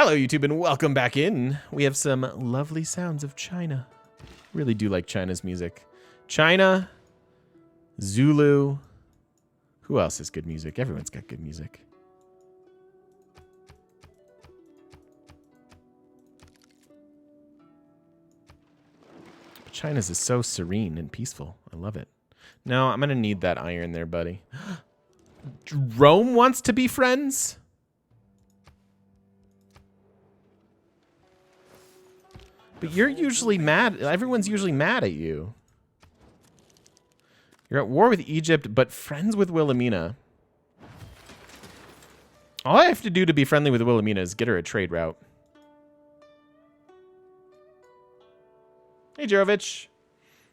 Hello, YouTube, and welcome back in. We have some lovely sounds of China. Really do like China's music. China, Zulu. Who else has good music? Everyone's got good music. China's is so serene and peaceful. I love it. No, I'm going to need that iron there, buddy. Rome wants to be friends? But you're usually mad. Everyone's usually mad at you. You're at war with Egypt, but friends with Wilhelmina. All I have to do to be friendly with Wilhelmina is get her a trade route. Hey, Jorovich.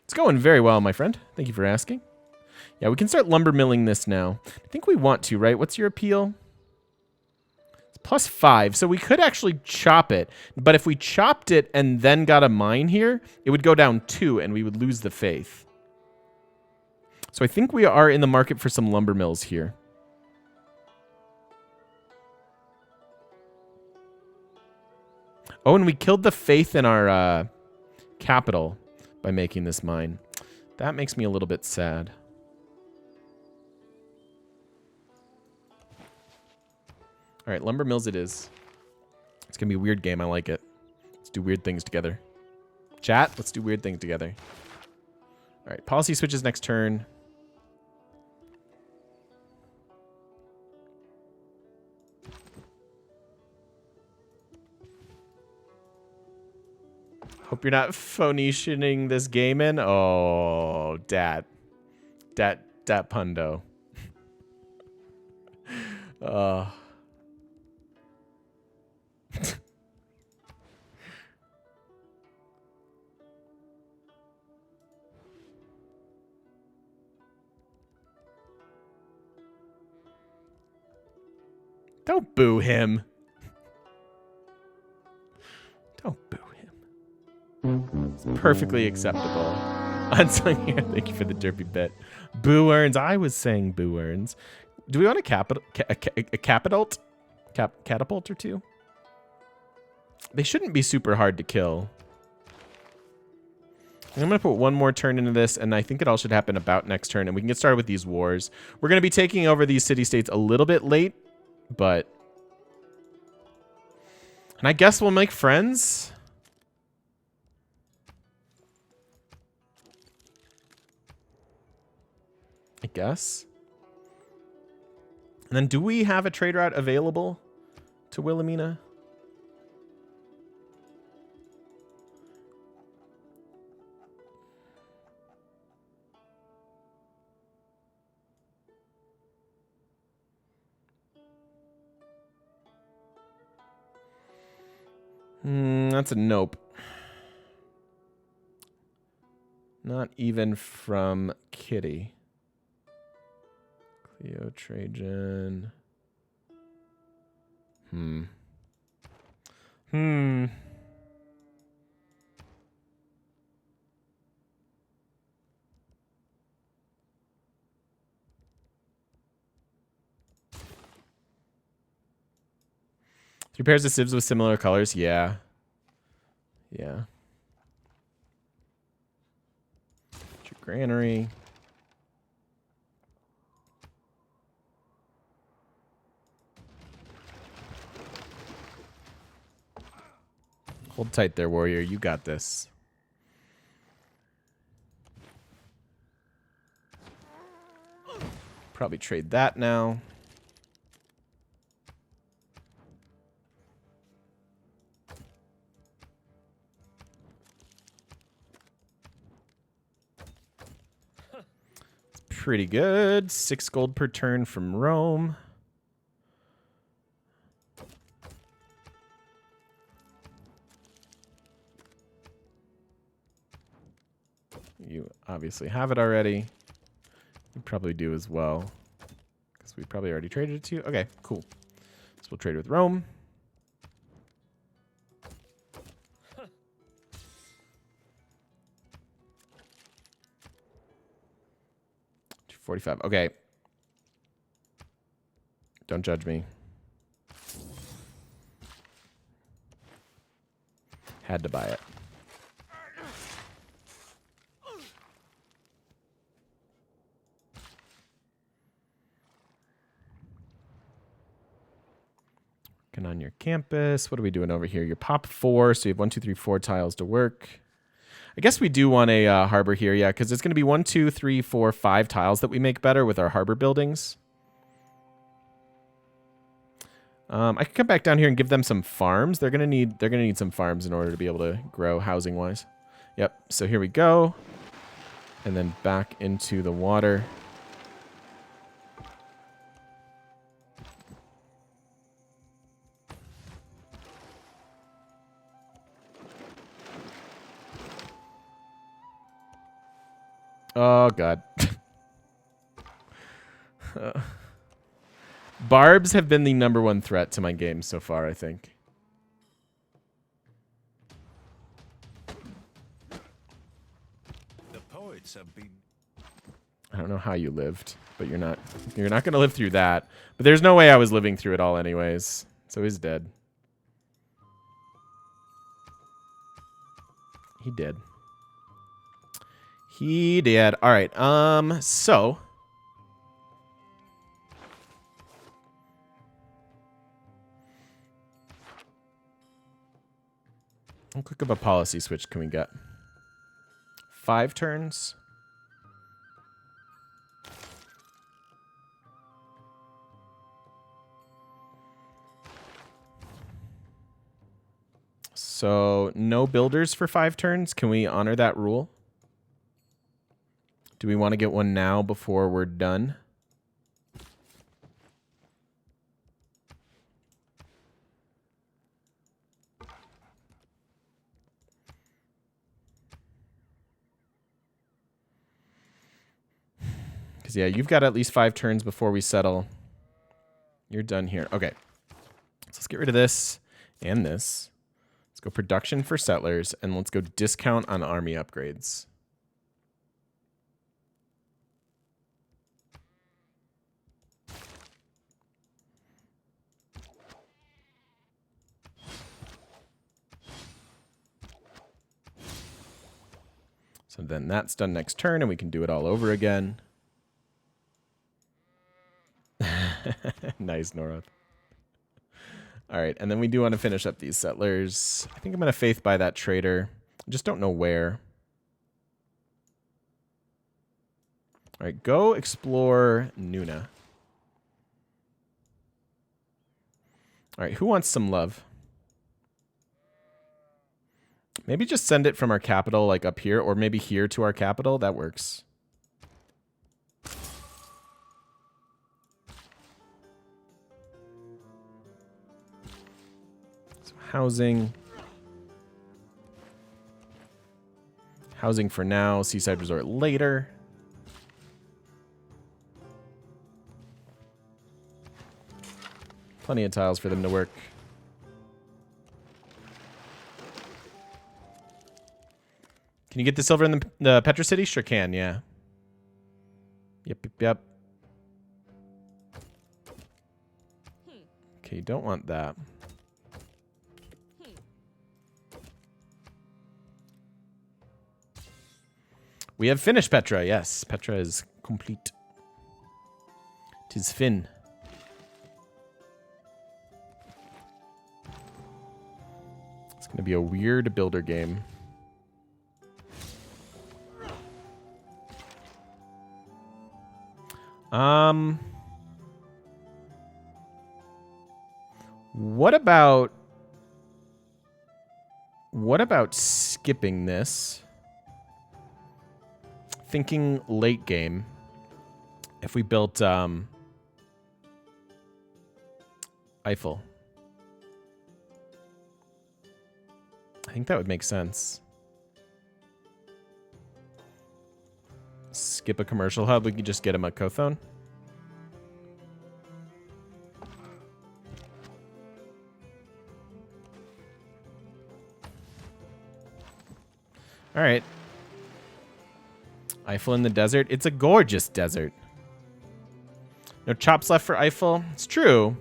It's going very well, my friend. Thank you for asking. Yeah, we can start lumber milling this now. I think we want to, right? What's your appeal? It's +5, so we could actually chop it. But if we chopped it and then got a mine here, it would go down 2 and we would lose the faith. So I think we are in the market for some lumber mills here. Oh, and we killed the faith in our capital by making this mine. That makes me a little bit sad. All right, lumber mills it is. It's going to be a weird game. I like it. Let's do weird things together. Chat, let's do weird things together. All right, policy switches next turn. Hope you're not Phoenicianing this game in. Oh, dat pundo. Don't boo him. Don't boo him. It's perfectly acceptable. Unsung here, thank you for the derpy bit. Boo earns. I was saying boo earns. Do we want a catapult or two? They shouldn't be super hard to kill. I'm going to put one more turn into this, and I think it all should happen about next turn, and we can get started with these wars. We're going to be taking over these city-states a little bit late, but... And I guess we'll make friends? I guess. And then do we have a trade route available to Wilhelmina? That's a nope. Not even from Kitty. Cleo Trajan. Three pairs of sieves with similar colors? Yeah. Yeah. Your granary. Hold tight there, warrior. You got this. Probably trade that now. Pretty good. 6 gold per turn from Rome. You obviously have it already. You probably do as well, because we probably already traded it to you. Okay, cool. So we'll trade with Rome. 45. Okay. Don't judge me. Had to buy it. Working on your campus. What are we doing over here? Your pop 4, so you have 1, 2, 3, 4 tiles to work. I guess we do want a harbor here, yeah, because it's going to be 1, 2, 3, 4, 5 tiles that we make better with our harbor buildings. I could come back down here and give them some farms. They're gonna need some farms in order to be able to grow housing wise. Yep. So here we go, and then back into the water. Oh god. Barbs have been the #1 threat to my game so far, I think. The poets have been. I don't know how you lived, but you're not going to live through that. But there's no way I was living through it all anyways. So he's dead. He did. He did. All right. So how quick of a policy switch can we get? 5 turns. So no builders for 5 turns. Can we honor that rule? Do we want to get one now before we're done? Because, yeah, you've got at least 5 turns before we settle. You're done here. Okay. So let's get rid of this and this. Let's go production for settlers, and let's go discount on army upgrades. So then that's done next turn, and we can do it all over again. Nice, Noroth. All right, and then we do want to finish up these settlers. I think I'm going to faith buy that trader. I just don't know where. All right, go explore Nuna. All right, who wants some love? Maybe just send it from our capital, like up here, or maybe here to our capital. That works. So housing. Housing for now, Seaside Resort later. Plenty of tiles for them to work. Can you get the silver in the Petra City? Sure can, yeah. Yep. Okay, you don't want that. We have finished Petra, yes. Petra is complete. 'Tis fin. It's going to be a weird builder game. What about skipping this? Thinking late game. If we built Eiffel. I think that would make sense. Skip a commercial hub, we could just get him a Kothon. All right. Eiffel in the desert. It's a gorgeous desert. No chops left for Eiffel. It's true.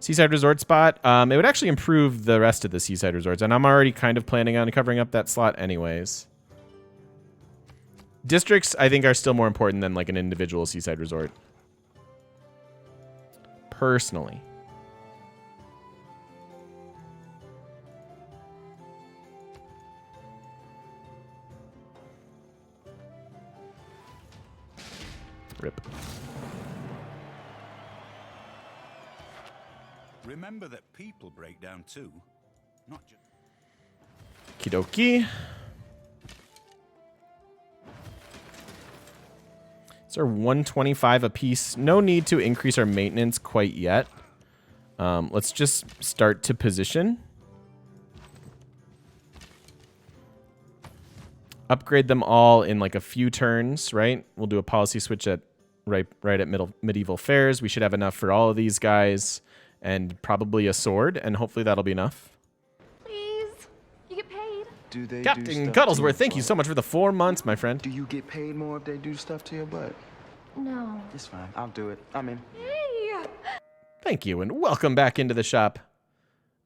Seaside resort spot. It would actually improve the rest of the seaside resorts, and I'm already kind of planning on covering up that slot anyways. Districts, I think, are still more important than like an individual seaside resort. Personally. Rip. Remember that people break down too, not just. Kidoki. These are 125 apiece. No need to increase our maintenance quite yet. Let's just start to position. Upgrade them all in like a few turns, right? We'll do a policy switch at right at medieval fairs. We should have enough for all of these guys, and probably a sword, and hopefully that'll be enough. Please, you get paid. Do they Captain do Cuttlesworth, thank you so much for the 4 months, my friend. Do you get paid more if they do stuff to your butt? No. It's fine. I'll do it. I'm in. Hey. Thank you, and welcome back into the shop.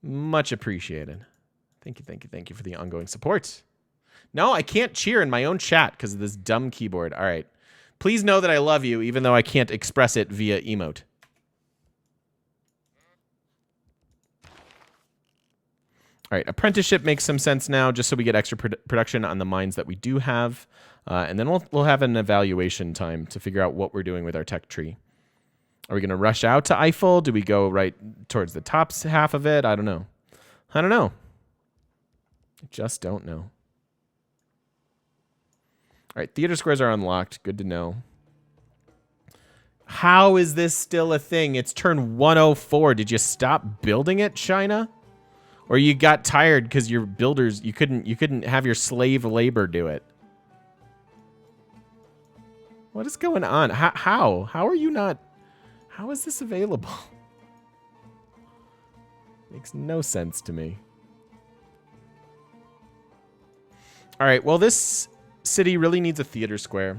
Much appreciated. Thank you for the ongoing support. No, I can't cheer in my own chat because of this dumb keyboard. All right. Please know that I love you, even though I can't express it via emote. All right, apprenticeship makes some sense now, just so we get extra production on the mines that we do have. And then we'll have an evaluation time to figure out what we're doing with our tech tree. Are we going to rush out to Eiffel? Do we go right towards the top half of it? I don't know. I just don't know. All right, theater squares are unlocked. Good to know. How is this still a thing? It's turn 104. Did you stop building it, China? Or you got tired because your builders, you couldn't have your slave labor do it? What is going on? How are you not? How is this available? Makes no sense to me. All right, well, this city really needs a theater square.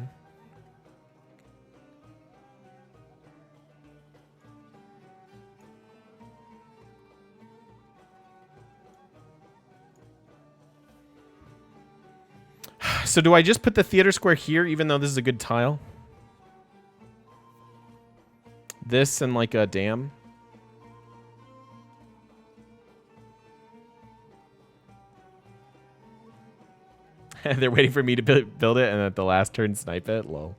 So do I just put the theater square here, even though this is a good tile? This and like a dam? They're waiting for me to build it and at the last turn snipe it? Lol.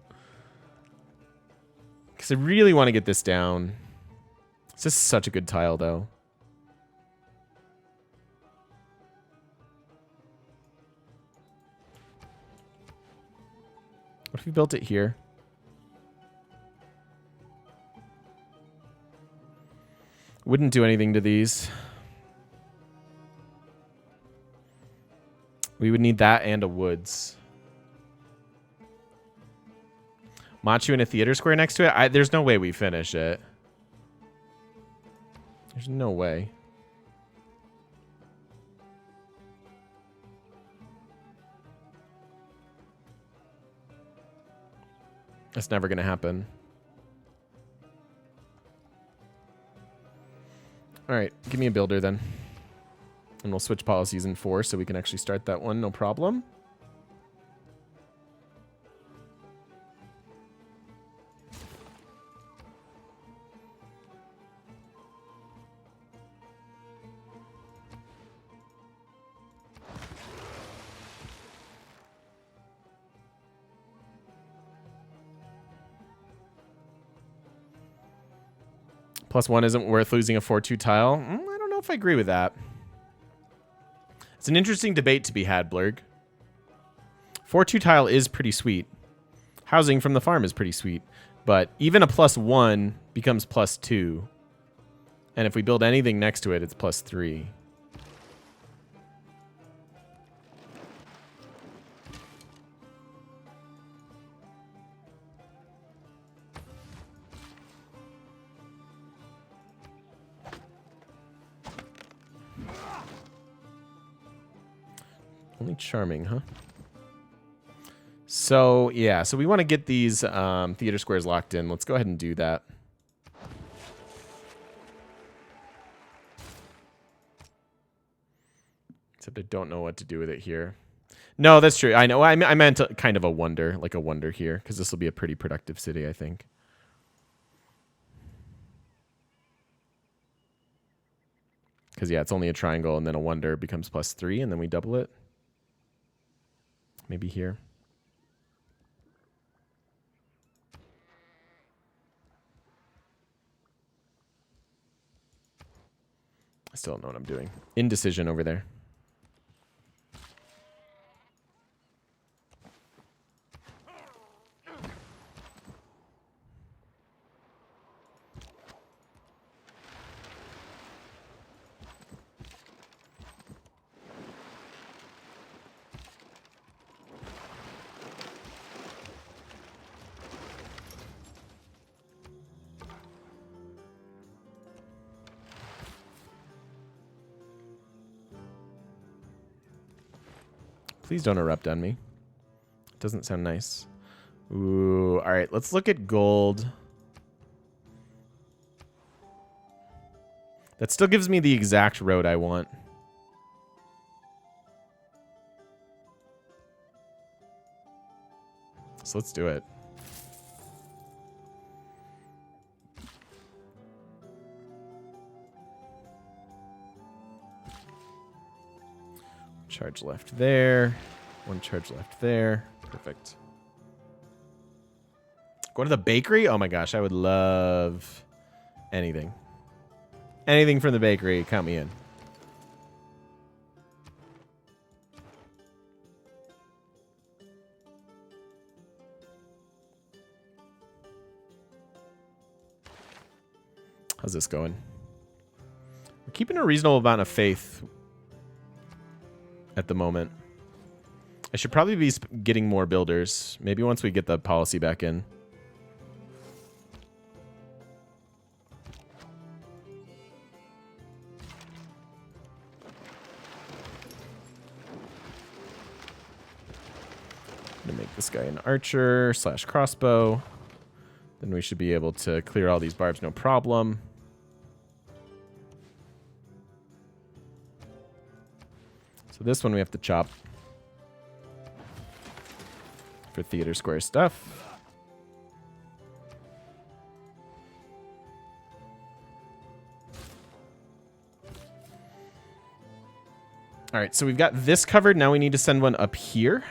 Because I really want to get this down. It's just such a good tile, though. What if we built it here? Wouldn't do anything to these. We would need that and a woods. Machu in a theater square next to it? There's no way we finish it. There's no way. That's never going to happen. All right, give me a builder then. And we'll switch policies in 4 so we can actually start that one, no problem. +1 isn't worth losing a 4-2 tile. I don't know if I agree with that. It's an interesting debate to be had, Blurg. 4-2 tile is pretty sweet. Housing from the farm is pretty sweet. But even a +1 becomes +2. And if we build anything next to it, it's +3. Only charming, huh? So, yeah. So we want to get these theater squares locked in. Let's go ahead and do that. Except I don't know what to do with it here. No, that's true. I know. I meant kind of a wonder, like a wonder here, because this will be a pretty productive city, I think. Because, yeah, it's only a triangle, and then a wonder becomes +3, and then we double it. Maybe here. I still don't know what I'm doing. Indecision over there. Please don't erupt on me. Doesn't sound nice. Ooh, all right, let's look at gold. That still gives me the exact road I want. So let's do it. Charge left there. One charge left there. Perfect. Go to the bakery? Oh my gosh, I would love anything. Anything from the bakery, count me in. How's this going? We're keeping a reasonable amount of faith at the moment. I should probably be getting more builders. Maybe once we get the policy back in. I'm gonna make this guy an archer / crossbow. Then we should be able to clear all these barbs no problem. So this one we have to chop for theater square stuff. All right, so we've got this covered. Now we need to send one up here.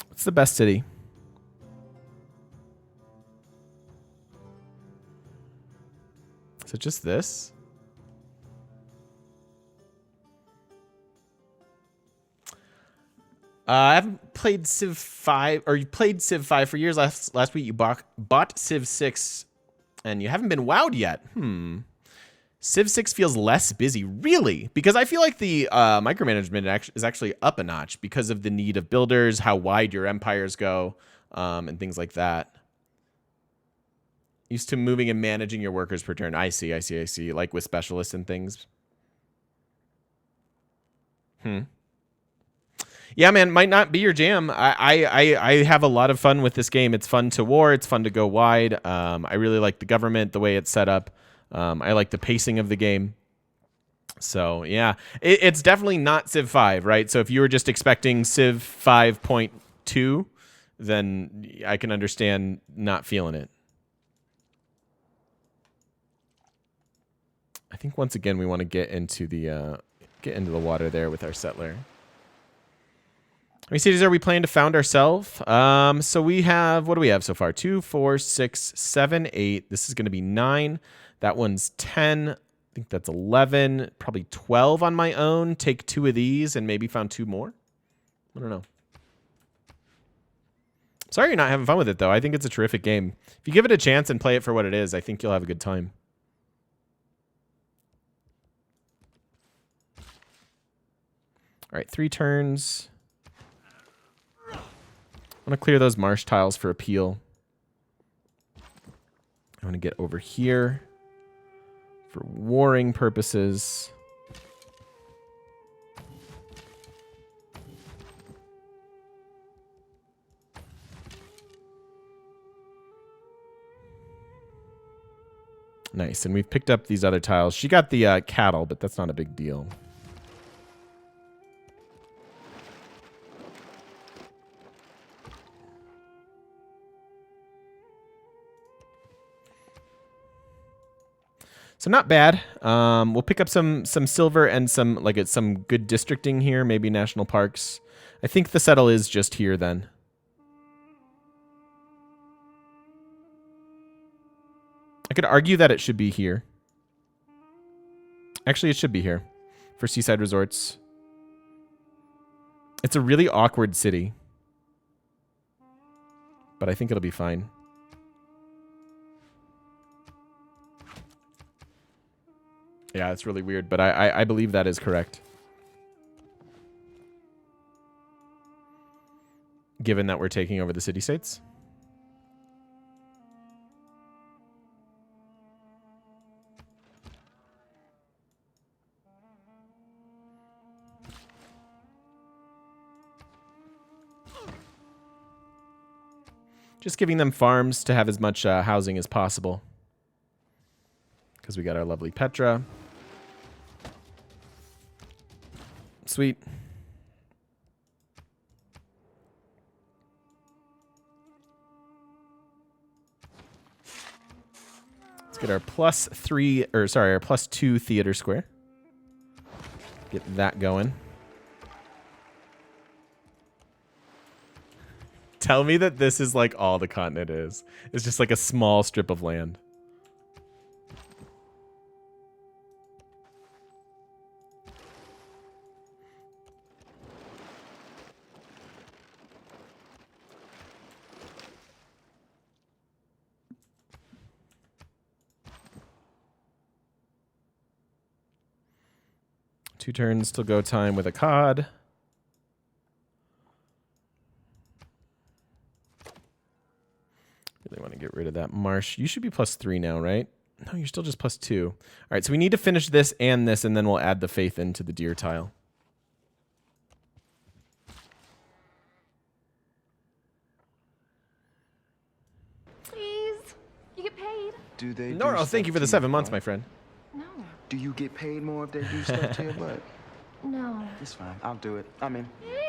What's the best city? Is it just this? I haven't played Civ 5, or you played Civ 5 for years. Last week you bought Civ 6, and you haven't been wowed yet. Civ 6 feels less busy. Really? Because I feel like the micromanagement is actually up a notch because of the need of builders, how wide your empires go, and things like that. Used to moving and managing your workers per turn. I see. Like with specialists and things. Yeah, man, might not be your jam. I have a lot of fun with this game. It's fun to war. It's fun to go wide. I really like the government, the way it's set up. I like the pacing of the game. So, yeah, it's definitely not Civ 5, right? So if you were just expecting Civ 5.2, then I can understand not feeling it. I think once again we want to get into the water there with our settler. How many cities are we planning to found ourselves? So we have, what do we have so far? 2, 4, 6, 7, 8. This is going to be 9. That one's 10. I think that's 11. Probably 12 on my own. Take 2 of these and maybe found 2 more. I don't know. Sorry you're not having fun with it, though. I think it's a terrific game. If you give it a chance and play it for what it is, I think you'll have a good time. All right, 3 turns. I want to clear those marsh tiles for appeal. I want to get over here for warring purposes. Nice, and we've picked up these other tiles. She got the cattle, but that's not a big deal. So not bad. We'll pick up some silver and some good districting here, maybe national parks. I think the settle is just here then. I could argue that it should be here. Actually, it should be here for seaside resorts. It's a really awkward city, but I think it'll be fine. Yeah, it's really weird, but I believe that is correct. Given that we're taking over the city-states. Just giving them farms to have as much housing as possible. Because we got our lovely Petra. Sweet. Let's get our +3, or sorry, our +2 theater square. Get that going. Tell me that this is like all the continent is. It's just like a small strip of land. Two turns till go time with a cod. Really want to get rid of that marsh. You should be +3 now, right? No, you're still just +2. All right, so we need to finish this, and then we'll add the faith into the deer tile. Please. You get paid. Do they? No, do thank you for the stuff to 7 months, butt? my friend. No. Do you get paid more if they do stuff to your butt? No. It's fine. I'll do it. I'm in. Hey.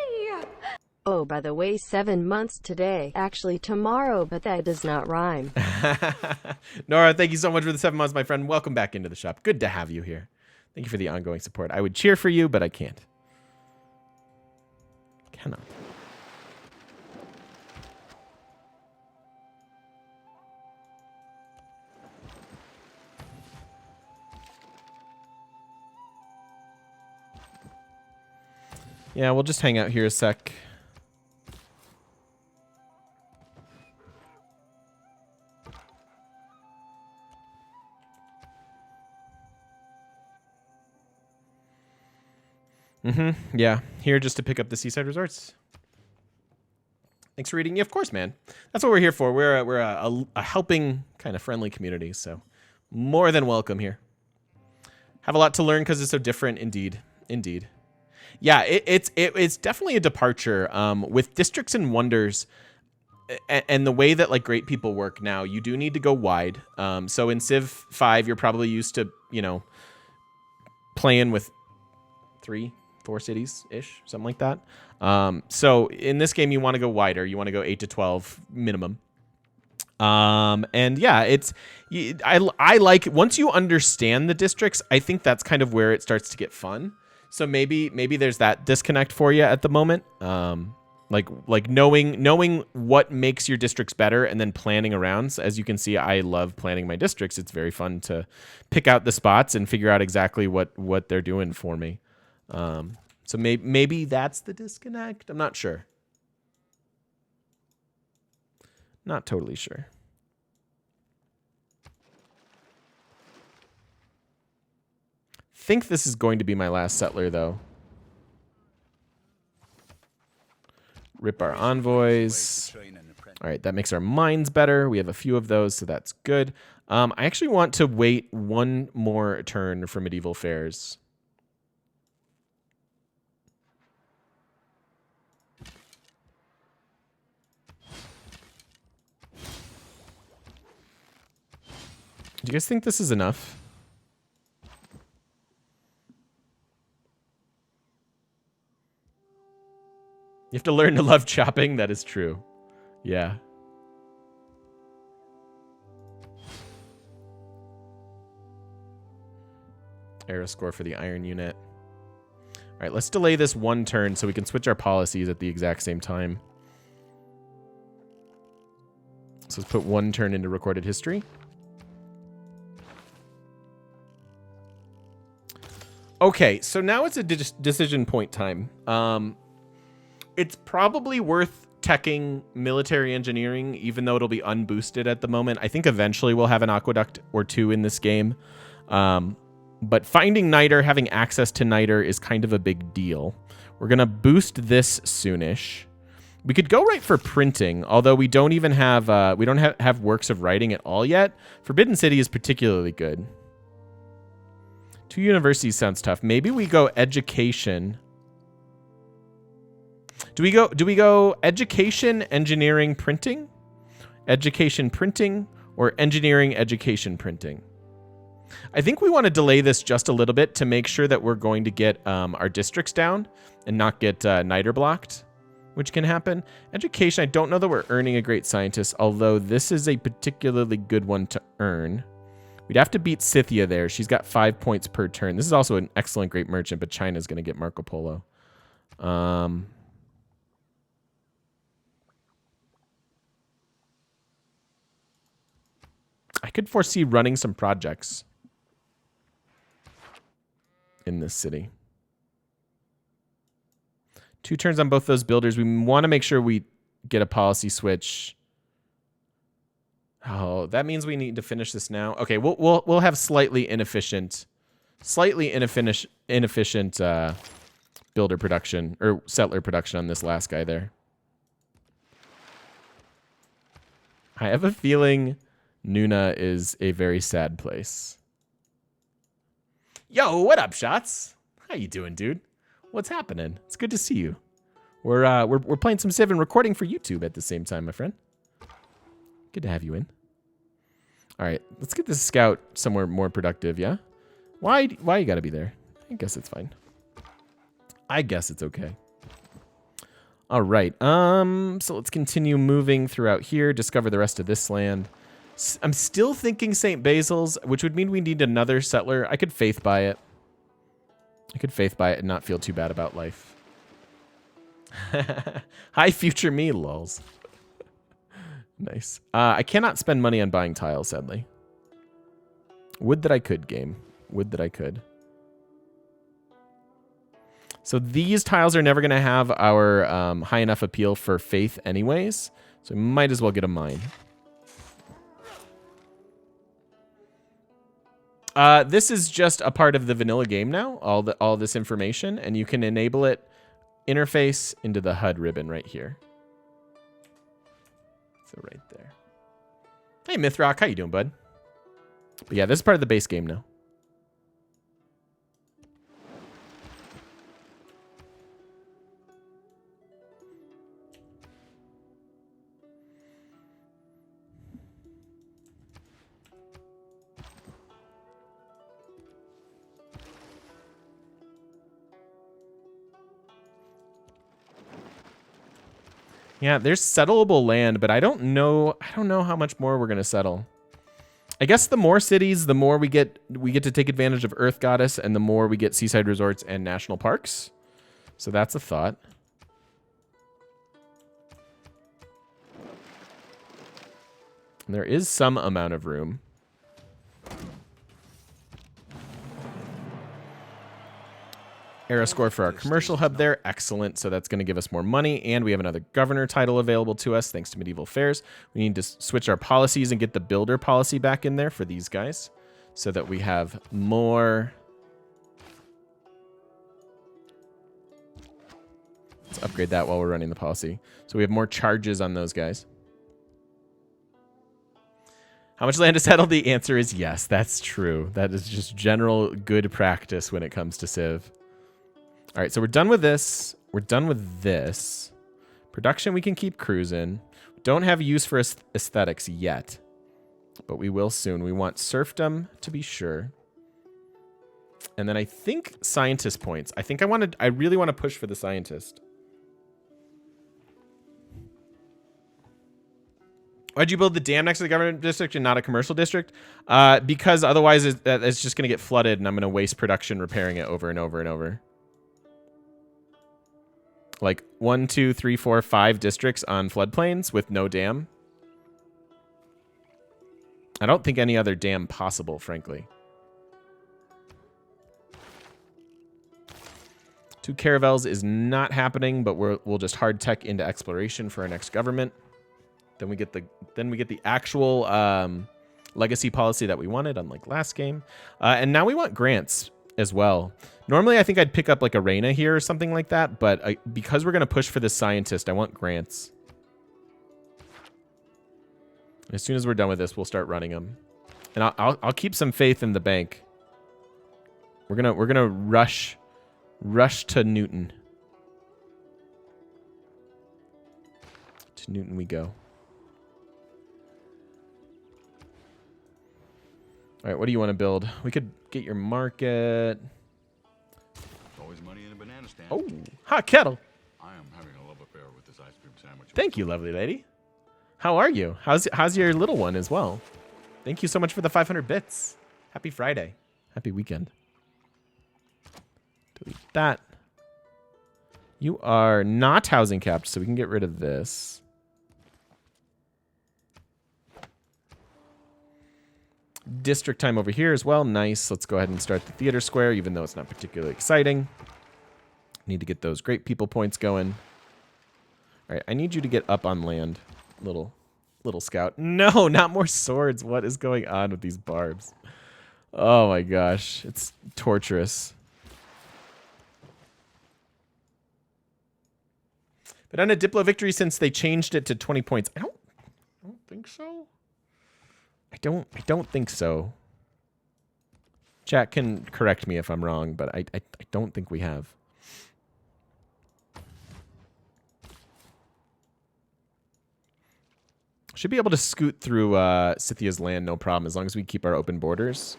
Oh, by the way, 7 months today. Actually tomorrow, but that does not rhyme. Nora, thank you so much for the 7 months, my friend. Welcome back into the shop. Good to have you here. Thank you for the ongoing support. I would cheer for you, but I can't. Cannot. Yeah, we'll just hang out here a sec. Yeah, here just to pick up the seaside resorts. Thanks for reading. Yeah, of course, man. That's what we're here for. We're a helping kind of friendly community, so more than welcome here. Have a lot to learn because it's so different, indeed. Indeed. Yeah, it's definitely a departure with districts and wonders, and the way that like great people work now. You do need to go wide. So in Civ 5, you're probably used to playing with 3, 4 cities ish, something like that. So in this game, you want to go wider. You want to go 8 to 12 minimum. And yeah, I like once you understand the districts, I think that's kind of where it starts to get fun. So maybe there's that disconnect for you at the moment. Like knowing what makes your districts better and then planning around. So as you can see, I love planning my districts. It's very fun to pick out the spots and figure out exactly what they're doing for me. So maybe that's the disconnect. I'm not sure. Not totally sure. Think this is going to be my last settler, though. Rip our envoys. All right, that makes our mines better. We have a few of those, so that's good. I actually want to wait one more turn for medieval fairs. Do you guys think this is enough? You have to learn to love chopping. That is true. Yeah. Arrow score for the iron unit. All right, let's delay this one turn so we can switch our policies at the exact same time. So let's put one turn into recorded history. Okay, so now it's a decision point time. It's probably worth teching military engineering, even though it'll be unboosted at the moment. I think eventually we'll have an aqueduct or two in this game. But finding niter, having access to niter is kind of a big deal. We're going to boost this soonish. We could go right for printing, although we don't even have have works of writing at all yet. Forbidden City is particularly good. 2 universities sounds tough. Maybe we go education. Do we go education, engineering, printing? Education, printing, or engineering, education, printing? I think we want to delay this just a little bit to make sure that we're going to get our districts down and not get niter blocked, which can happen. Education, I don't know that we're earning a great scientist, although this is a particularly good one to earn. We'd have to beat Scythia there. She's got 5 points per turn. This is also an excellent great merchant, but China's going to get Marco Polo. I could foresee running some projects in this city. 2 turns on both those builders. We want to make sure we get a policy switch. Oh, that means we need to finish this now. Okay, we'll have slightly inefficient builder production or settler production on this last guy there. I have a feeling Nuna is a very sad place. Yo, what up, Shots? How you doing, dude? What's happening? It's good to see you. We're playing some Civ and recording for YouTube at the same time, my friend. Good to have you in. All right, let's get this scout somewhere more productive, yeah? Why you gotta be there? I guess it's fine. I guess it's okay. All right, so let's continue moving throughout here, discover the rest of this land. I'm still thinking St. Basil's, which would mean we need another settler. I could faith buy it. I could faith buy it and not feel too bad about life. Hi, future me, lols. Nice. I cannot spend money on buying tiles, sadly. Would that I could, game. Would that I could. So these tiles are never going to have our high enough appeal for faith anyways. So we might as well get a mine. This is just a part of the vanilla game now, all this information, and you can enable it interface into the HUD ribbon right here. So right there. Hey, Mythrock, how you doing, bud? But yeah, this is part of the base game now. Yeah, there's settleable land, but I don't know how much more we're gonna settle. I guess the more cities, the more we get to take advantage of Earth Goddess, and the more we get seaside resorts and national parks. So that's a thought. And there is some amount of room. Era score for our commercial hub there. Excellent. So that's going to give us more money. And we have another governor title available to us thanks to medieval fairs. We need to switch our policies and get the builder policy back in there for these guys so that we have more. Let's upgrade that while we're running the policy. So we have more charges on those guys. How much land to settle? The answer is yes. That's true. That is just general good practice when it comes to Civ. All right, so we're done with this. We're done with this. Production, we can keep cruising. Don't have use for aesthetics yet. But we will soon. We want serfdom to be sure. And then I think scientist points. I really want to push for the scientist. Why'd you build the dam next to the government district and not a commercial district? Because otherwise it's just going to get flooded and I'm going to waste production repairing it over and over and over. Like 1, 2, 3, 4, 5 districts on floodplains with no dam. I don't think any other dam possible, frankly. 2 caravels is not happening, but we'll just hard tech into exploration for our next government. Then we get the actual legacy policy that we wanted, unlike last game. And now we want grants as well. Normally, I think I'd pick up like Arena here or something like that, but because we're going to push for this scientist, I want grants. As soon as we're done with this, we'll start running them. And I'll keep some faith in the bank. We're gonna rush to Newton. To Newton we go. All right, what do you want to build? We could get your market. Always money in a banana stand. Oh, hot kettle. I am having a love affair with this ice cream sandwich. Thank you, lovely lady. How are you? How's your little one as well? Thank you so much for the 500 bits. Happy Friday. Happy weekend. Delete that. You are not housing capped, so we can get rid of this. District time over here as well. Nice. Let's go ahead and start the theater square, even though it's not particularly exciting. Need to get those great people points going. All right, I need you to get up on land, little scout. No, not more swords. What is going on with these barbs? Oh my gosh, it's torturous. But on a Diplo victory since they changed it to 20 points. I don't think so. I don't think so. Chat can correct me if I'm wrong, but I don't think we have. Should be able to scoot through Scythia's land, no problem, as long as we keep our open borders.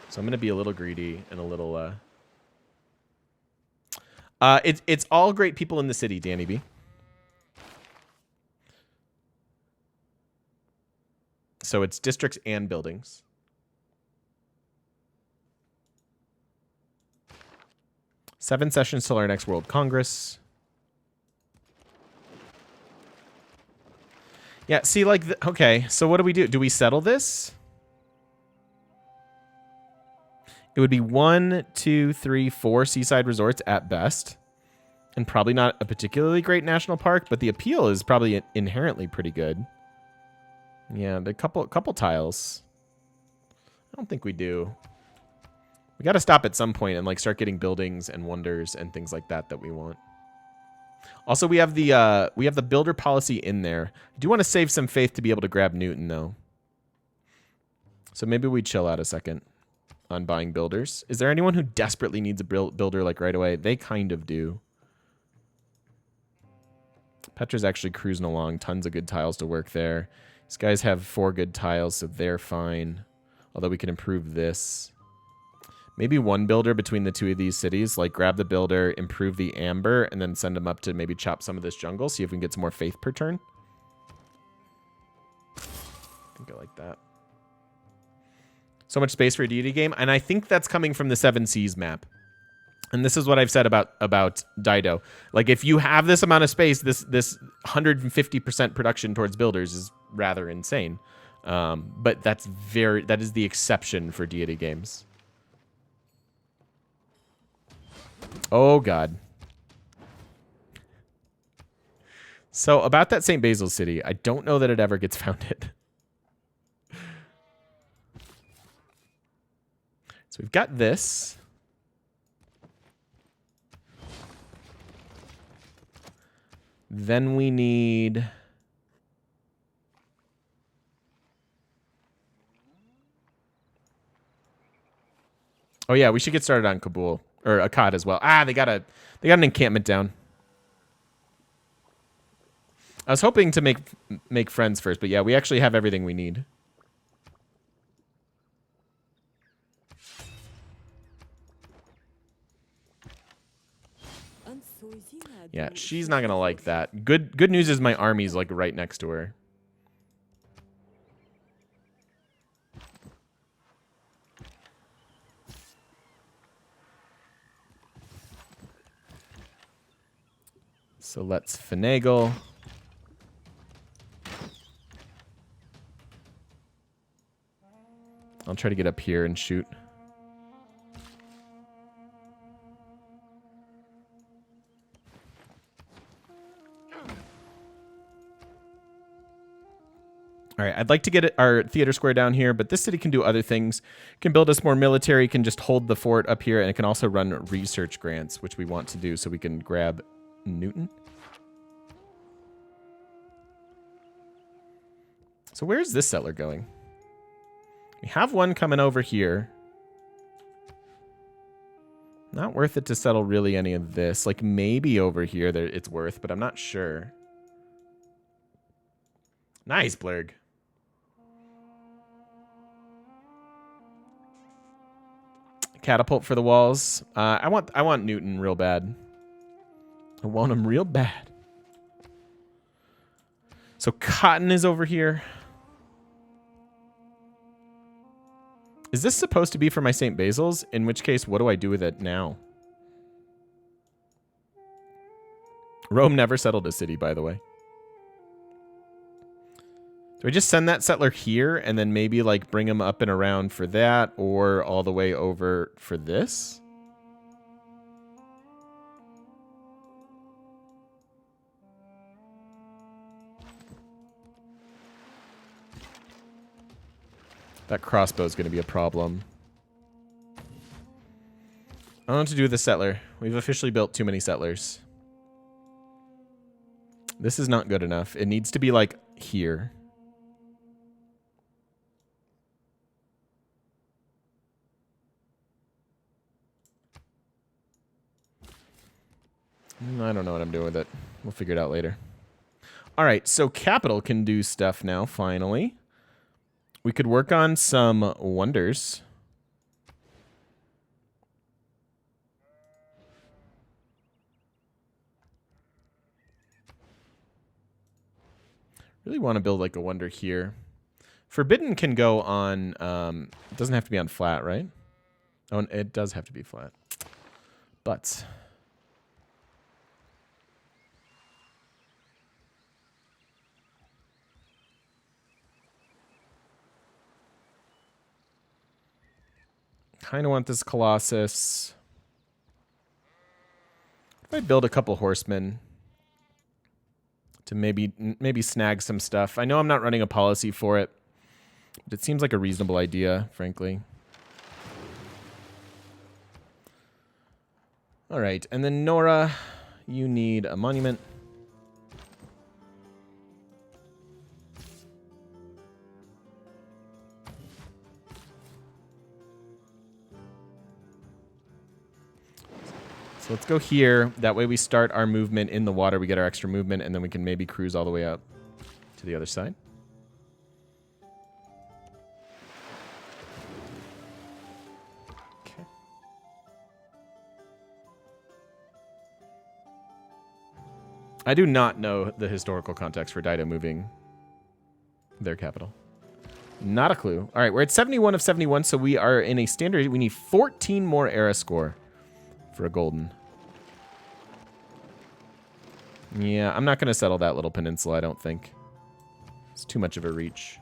So I'm going to be a little greedy and a little... It's all great people in the city, Danny B. So it's districts and buildings. Seven sessions till our next World Congress. Yeah, see, like, okay, so what do we do? Do we settle this? It would be 1, 2, 3, 4 seaside resorts at best. And probably not a particularly great national park, but the appeal is probably inherently pretty good. Yeah, the couple tiles. I don't think we do. We got to stop at some point and like start getting buildings and wonders and things like that we want. Also, we have the builder policy in there. I do want to save some faith to be able to grab Newton though. So maybe we chill out a second on buying builders. Is there anyone who desperately needs a builder like right away? They kind of do. Petra's actually cruising along. Tons of good tiles to work there. These guys have 4 good tiles, so they're fine. Although we can improve this. Maybe one builder between the 2 of these cities. Like grab the builder, improve the amber, and then send them up to maybe chop some of this jungle. See if we can get some more faith per turn. I think I like that. So much space for a deity game. And I think that's coming from the 7 Seas map. And this is what I've said about Dido. Like, if you have this amount of space, this 150% production towards builders is rather insane. But that is the exception for deity games. Oh, God. So, about that St. Basil city, I don't know that it ever gets founded. So, we've got this. Then we need... Oh, yeah, we should get started on Kabul. Or Akkad as well. Ah, they got an encampment down. I was hoping to make friends first, but yeah, we actually have everything we need. Yeah, she's not gonna like that. Good news is my army's like right next to her. So let's finagle. I'll try to get up here and shoot. All right, I'd like to get our theater square down here, but this city can do other things. It can build us more military, can just hold the fort up here, and it can also run research grants, which we want to do so we can grab Newton. So where's this settler going? We have one coming over here. Not worth it to settle really any of this. Like maybe over here there it's worth, but I'm not sure. Nice, Blurg. Catapult for the walls. I want Newton real bad. I want him real bad. So cotton is over here. Is this supposed to be for my St. Basil's? In which case, what do I do with it now? Rome never settled a city, by the way. Do I just send that settler here and then maybe like bring him up and around for that, or all the way over for this? That crossbow is going to be a problem. I don't know what to do with the settler. We've officially built too many settlers. This is not good enough. It needs to be like here. I don't know what I'm doing with it. We'll figure it out later. All right, so capital can do stuff now, finally. We could work on some wonders. Really want to build like a wonder here. Forbidden can go on, it doesn't have to be on flat, right? Oh, it does have to be flat. But kind of want this Colossus. If I build a couple horsemen to maybe snag some stuff. I know I'm not running a policy for it, but it seems like a reasonable idea, frankly. All right, and then Nora, you need a monument. So let's go here. That way we start our movement in the water. We get our extra movement, and then we can maybe cruise all the way out to the other side. Okay. I do not know the historical context for Dido moving their capital. Not a clue. All right, we're at 71 of 71, so we are in a standard. We need 14 more era score for a golden. Yeah, I'm not going to settle that little peninsula, I don't think. It's too much of a reach.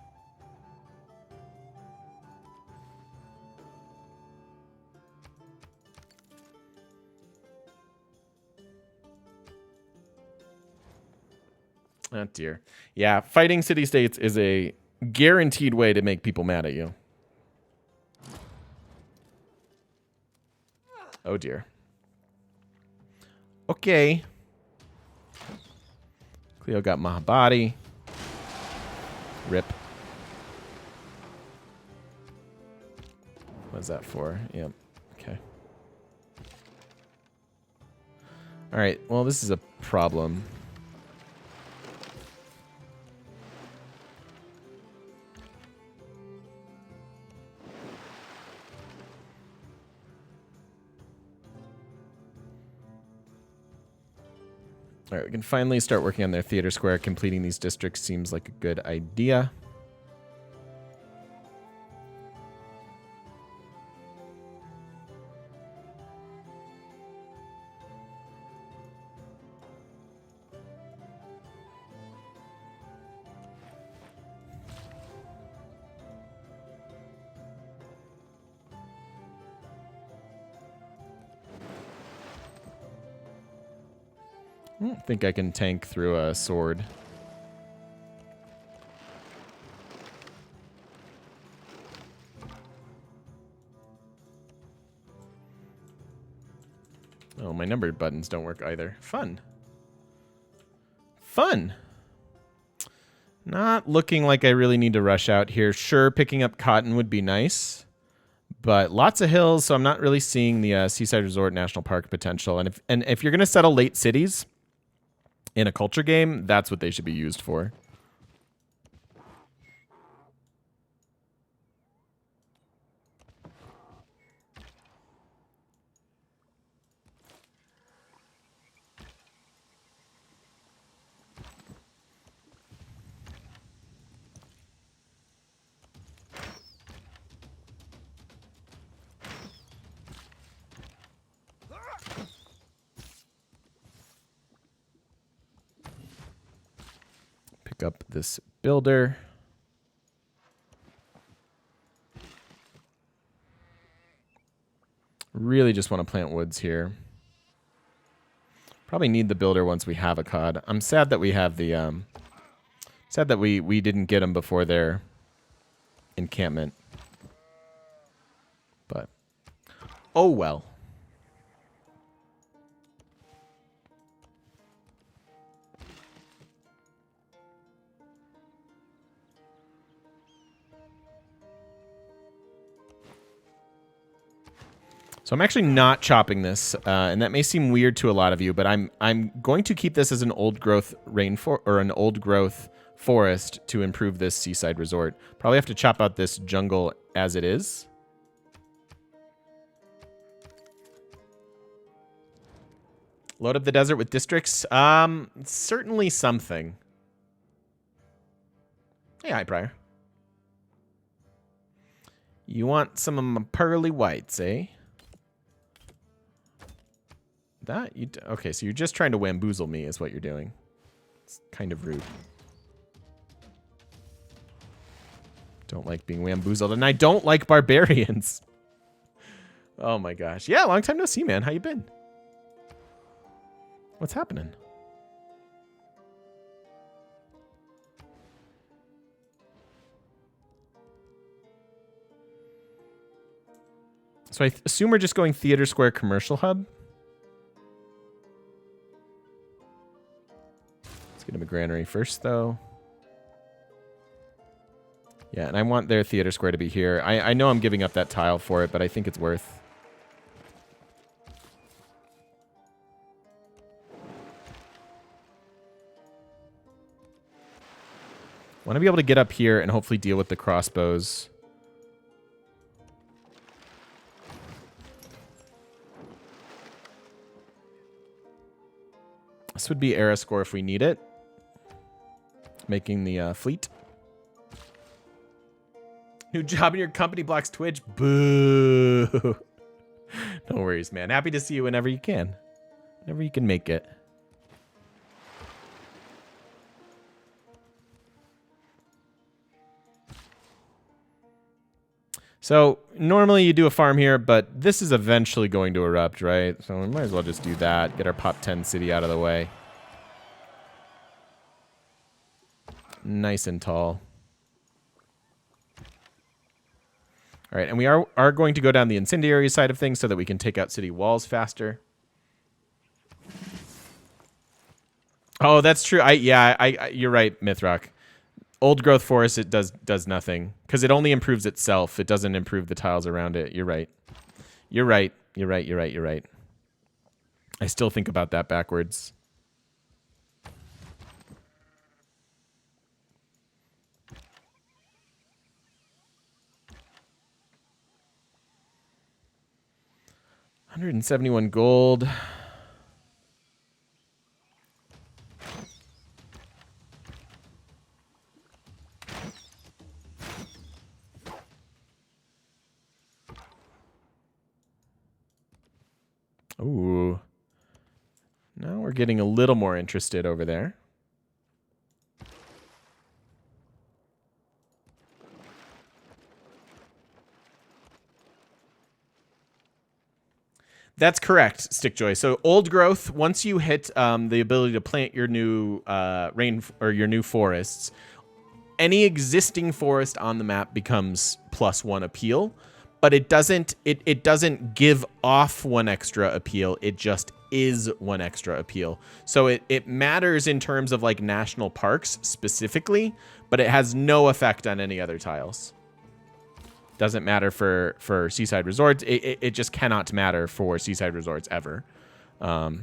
Oh, dear. Yeah, fighting city-states is a guaranteed way to make people mad at you. Oh, dear. Okay. Cleo got Mahabadi. Rip. What's that for? Yep. Okay. All right. Well, this is a problem. All right, we can finally start working on their theater square. Completing these districts seems like a good idea. I don't think I can tank through a sword. Oh, my numbered buttons don't work either. Fun. Fun. Not looking like I really need to rush out here. Sure, picking up cotton would be nice, but lots of hills, so I'm not really seeing the Seaside Resort National Park potential. And if you're going to settle late cities in a culture game, that's what they should be used for. Pick up this builder. Really just want to plant woods here. Probably need the builder once we have a cod. I'm sad that we have the sad that we didn't get them before their encampment. But oh well. So I'm actually not chopping this, and that may seem weird to a lot of you, but I'm going to keep this as an old growth rainforest or an old growth forest to improve this seaside resort. Probably have to chop out this jungle as it is. Load up the desert with districts. Certainly something. Hey, hi, Prior. You want some of my pearly whites, eh? That you okay? So you're just trying to bamboozle me, is what you're doing. It's kind of rude. Don't like being bamboozled, and I don't like barbarians. Oh my gosh! Yeah, long time no see, man. How you been? What's happening? So I assume we're just going Theater Square Commercial Hub. Let's get him a granary first, though. Yeah, and I want their Theater Square to be here. I know I'm giving up that tile for it, but I think it's worth. Want to be able to get up here and hopefully deal with the crossbows. This would be era score if we need it. Making the fleet. New job in your company blocks Twitch. Boo. No worries, man. Happy to see you whenever you can. Whenever you can make it. So normally you do a farm here, but this is eventually going to erupt, right? So we might as well just do that. Get our pop 10 city out of the way. Nice and tall. All right, and we are going to go down the incendiary side of things so that we can take out city walls faster. Oh, that's true. You're right, Mythrock. Old growth forest, it does nothing because it only improves itself. It doesn't improve the tiles around it. You're right. You're right. You're right. You're right. You're right. I still think about that backwards. $171 gold. Ooh. Now we're getting a little more interested over there. That's correct, Stickjoy. So old growth, once you hit the ability to plant your new your new forests, any existing forest on the map becomes +1 appeal, but it doesn't give off 1 extra appeal. It just is 1 extra appeal. So it matters in terms of like national parks specifically, but it has no effect on any other tiles. Doesn't matter for seaside resorts. It just cannot matter for seaside resorts ever. So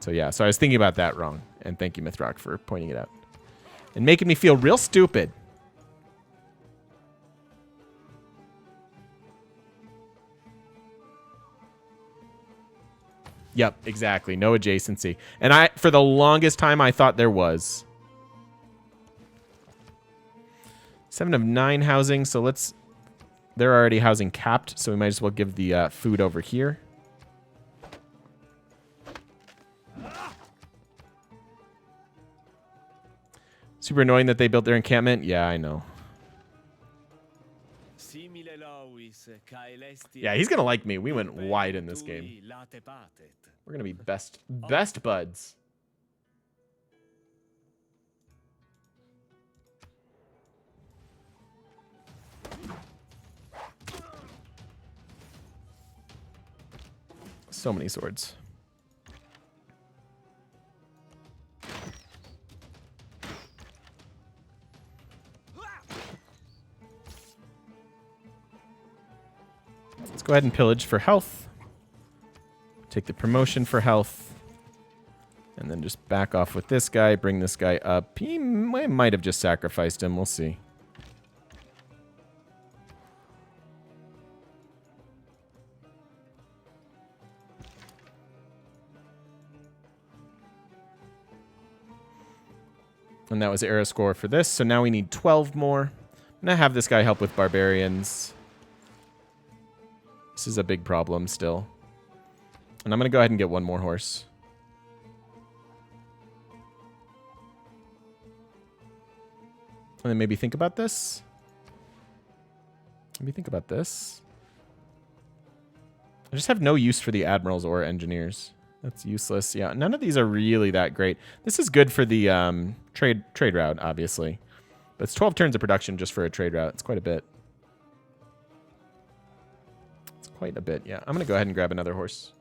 yeah, so I was thinking about that wrong. And thank you, Mythrock, for pointing it out. And making me feel real stupid. Yep, exactly. No adjacency. And for the longest time, I thought there was. 7 of 9 housing, so they're already housing capped, so we might as well give the food over here. Super annoying that they built their encampment. Yeah, I know. Yeah, he's gonna like me. We went wide in this game. We're gonna be best buds. So many swords. Let's go ahead and pillage for health. Take the promotion for health. And then just back off with this guy. Bring this guy up. He might have just sacrificed him. We'll see. And that was era score for this. So now we need 12 more. I'm going to have this guy help with barbarians. This is a big problem still. And I'm going to go ahead and get 1 more horse. And then maybe think about this. Maybe think about this. I just have no use for the admirals or engineers. That's useless. Yeah, none of these are really that great. This is good for the trade route, obviously. But it's 12 turns of production just for a trade route. It's quite a bit. It's quite a bit, yeah. I'm going to go ahead and grab another horse.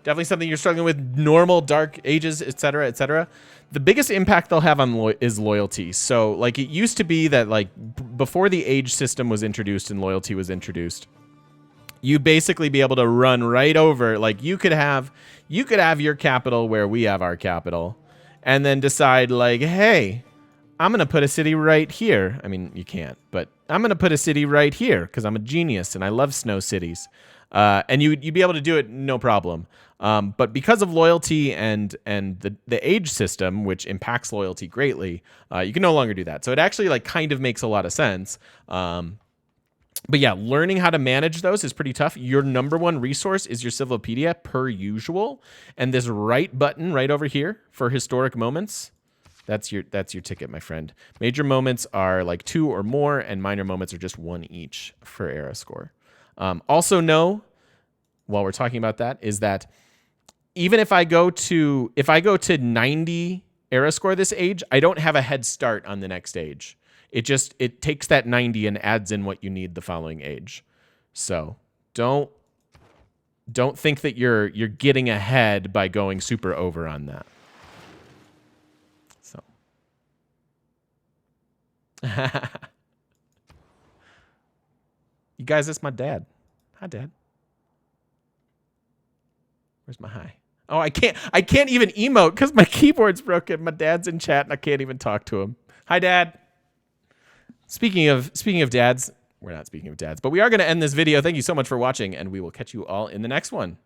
Definitely something you're struggling with. Normal, dark ages, etc., etc. The biggest impact they'll have on is loyalty. So, like, it used to be that, like, before the age system was introduced and loyalty was introduced, you'd basically be able to run right over. Like, you could have your capital where we have our capital, and then decide, like, hey, I'm going to put a city right here. I mean, you can't, but I'm going to put a city right here because I'm a genius and I love snow cities. And you'd be able to do it no problem. But because of loyalty and the age system, which impacts loyalty greatly, you can no longer do that. So it actually like kind of makes a lot of sense. But yeah, learning how to manage those is pretty tough. Your number one resource is your Civilopedia per usual. And this right button right over here for historic moments, that's your ticket, my friend. Major moments are like 2 or more, and minor moments are just 1 each for era score. Also know, while we're talking about that, is that even if I go to 90 era score this age, I don't have a head start on the next age. It takes that 90 and adds in what you need the following age. So don't think that you're getting ahead by going super over on that. So you guys, that's my dad. Hi, Dad. Where's my hi? Oh, I can't even emote because my keyboard's broken. My dad's in chat and I can't even talk to him. Hi, Dad. Speaking of dads, we're not speaking of dads, but we are going to end this video. Thank you so much for watching, and we will catch you all in the next one.